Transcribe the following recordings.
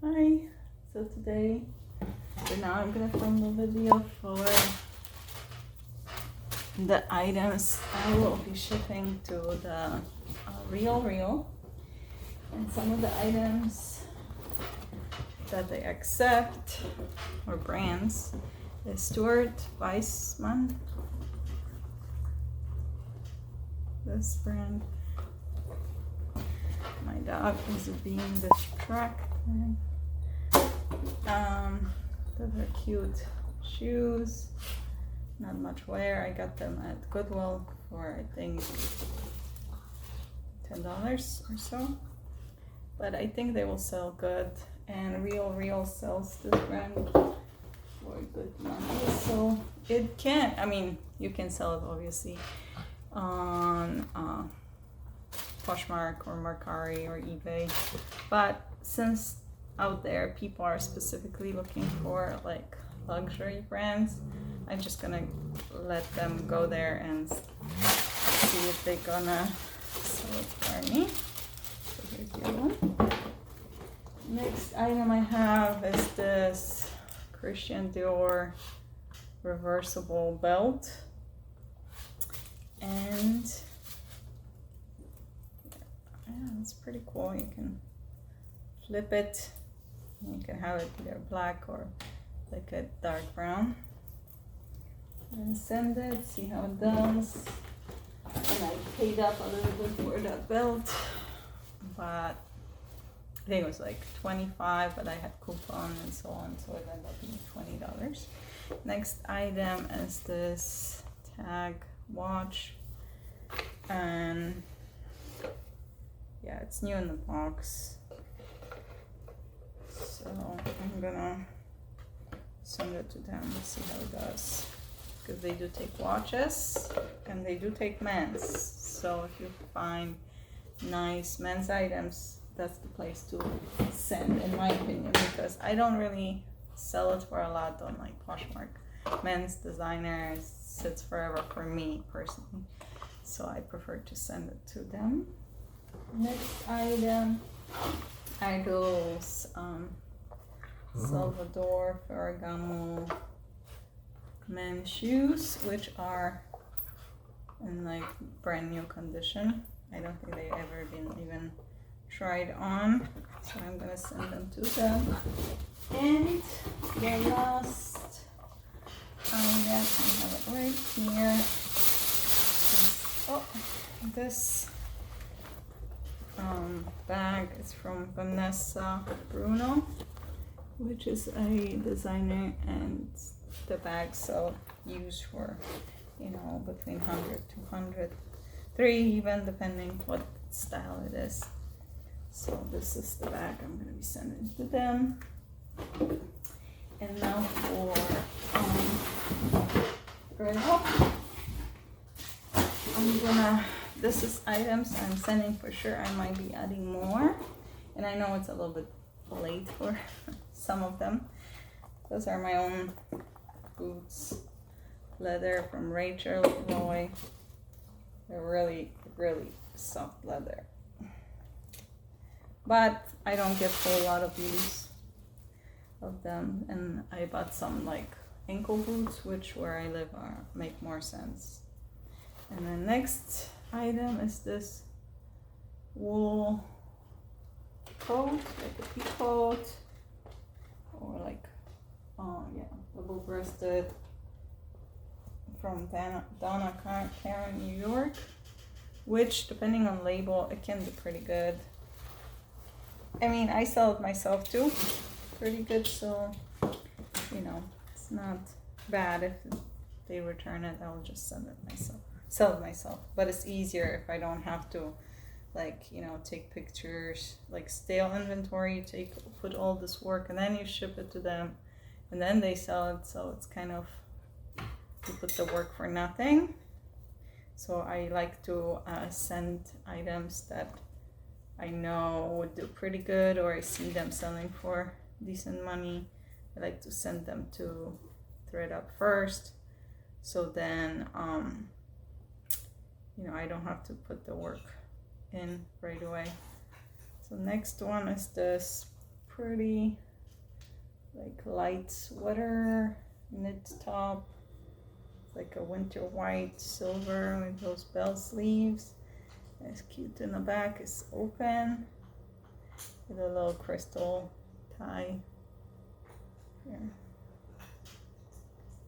Hi, so now I'm gonna film the video for the items I will be shipping to the RealReal, and some of the items that they accept or brands is Stuart Weitzman, this brand. My dog is being distracted. Those are cute shoes, not much wear. I got them at Goodwill for I think $10 or so, but I think they will sell good, and RealReal sells this brand for good money. So it can, I mean, you can sell it obviously on Poshmark or Mercari or eBay, but since out there people are specifically looking for like luxury brands, I'm just gonna let them go there and see if they're gonna sell it for me. So here's the other one. Next item I have is this Christian Dior reversible belt, and yeah, it's pretty cool. You can flip it. You can have it either black or like a dark brown. And send it, see how it does. And I paid up a little bit for that belt, but I think it was like $25, but I had coupon and so on, so it ended up being $20. Next item is this tag watch, and yeah, it's new in the box. So I'm gonna send it to them and see how it does, because they do take watches and they do take men's. So if you find nice men's items, that's the place to send, in my opinion, because I don't really sell it for a lot on like Poshmark. Men's designers sits forever for me personally, so I prefer to send it to them. Next item are those Salvador Ferragamo men's shoes, which are in like brand new condition. I don't think they ever been even tried on, so I'm gonna send them to them. And the last item, I have it right here, this bag is from Vanessa Bruno, which is a designer, and the bags sell used for, you know, between 100 to 103 even, depending what style it is. So this is the bag I'm going to be sending to them. And now for threadup, this is items I'm sending for sure. I might be adding more, and I know it's a little bit late for some of them. Those are my own boots, leather from Rachel Roy. They're really, really soft leather, but I don't get a whole lot of use of them, and I bought some like ankle boots, which where I live make more sense. And the next item is this wool coat, like a pea coat, or like, double-breasted, from Donna Karan, New York, which depending on label, it can be pretty good. I mean, I sell it myself too, pretty good, so, you know, it's not bad. If they return it, I'll just sell it myself, but it's easier if I don't have to, like, you know, take pictures, like stale inventory, put all this work, and then you ship it to them, and then they sell it, so it's kind of, you put the work for nothing. So I like to send items that I know would do pretty good, or I see them selling for decent money. I like to send them to threadup first, so then you know, I don't have to put the work in right away. So next one is this pretty like light sweater, knit top, like a winter white silver with those bell sleeves. It's cute in the back, it's open with a little crystal tie here.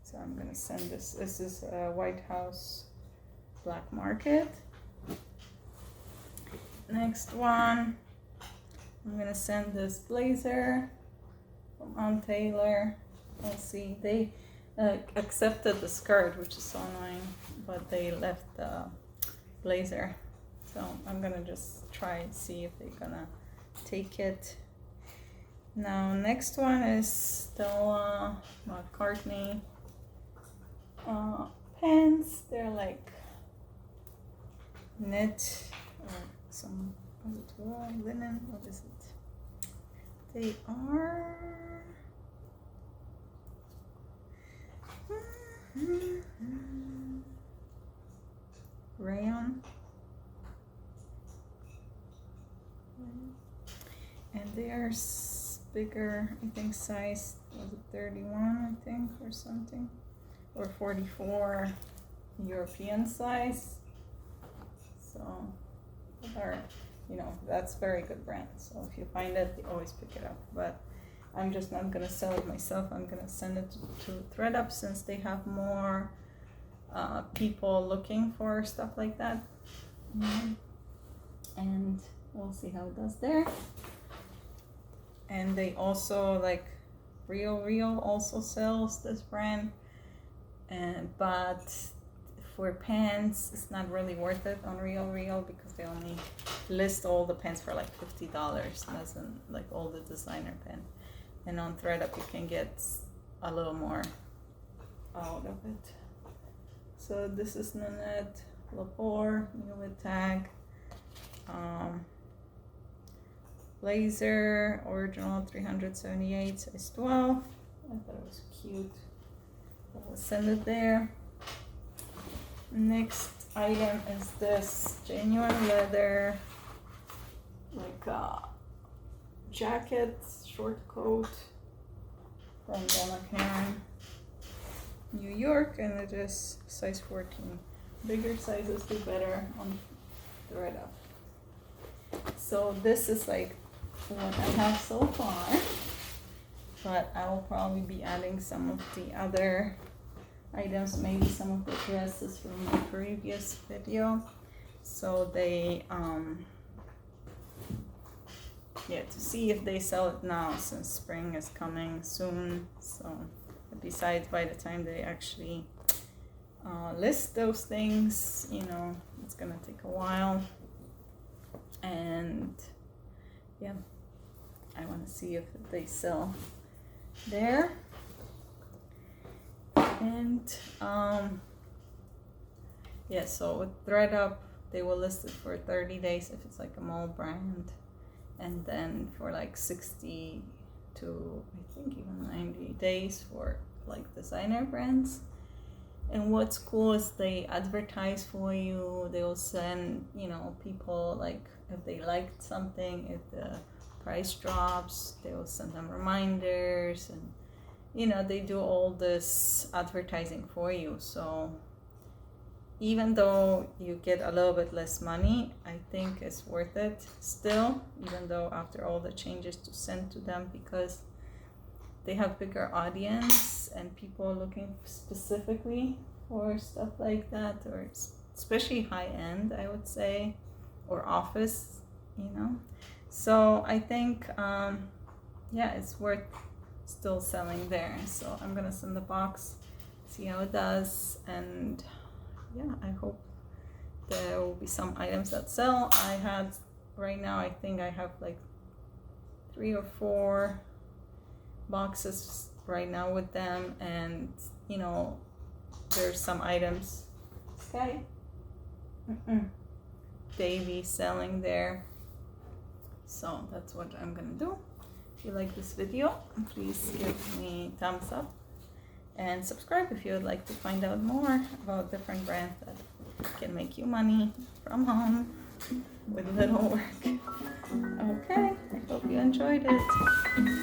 So I'm gonna send this. This is White House Black Market. Next one, I'm gonna send this blazer from Aunt Taylor. Let's see, they accepted the skirt, which is so annoying, but they left the blazer. So I'm gonna just try and see if they're gonna take it. Now next one is still Marcari pants. They're like knit or some, what is it, wool, linen, what is it? They are rayon, and they are bigger, I think size, was it 31 I think, or something, or 44 European size. So are, you know, that's very good brand, so if you find it, you always pick it up. But I'm just not gonna sell it myself. I'm gonna send it to threadup, since they have more people looking for stuff like that. And we'll see how it does there. And they also, like, RealReal also sells this brand, and but for pants it's not really worth it on RealReal, because they only list all the pants for like $50, doesn't like all the designer pants. And on threadup you can get a little more out of it. So this is Nanette Lepore, Mulet tag, blazer, original 378, size 12. I thought it was cute. I'll send it there. Next item is this genuine leather, like a jacket, short coat from Donna Karan, New York, and it is size 14. Bigger sizes do better on threadup. So this is like what I have so far, but I will probably be adding some of the other items, maybe some of the dresses from my previous video, so they to see if they sell it now, since spring is coming soon. So besides, by the time they actually list those things, you know, it's gonna take a while. And yeah, I want to see if they sell there. And yeah, so with threadup they will list it for 30 days if it's like a mall brand, and then for like 60 to I think even 90 days for like designer brands. And what's cool is they advertise for you. They will send, you know, people, like if they liked something, if the price drops, they will send them reminders, and you know, they do all this advertising for you. So even though you get a little bit less money, I think it's worth it still, even though after all the changes to send to them, because they have bigger audience and people looking specifically for stuff like that, or especially high end, I would say, or office, you know. So I think yeah, it's worth still selling there. So I'm gonna send the box, see how it does, and yeah, I hope there will be some items that sell. I had right now, I think I have like 3 or 4 boxes right now with them, and you know, there's some items Sky they be selling there. So that's what I'm gonna do. If you like this video, please give me thumbs up and subscribe if you would like to find out more about different brands that can make you money from home. with little work. Okay, I hope you enjoyed it.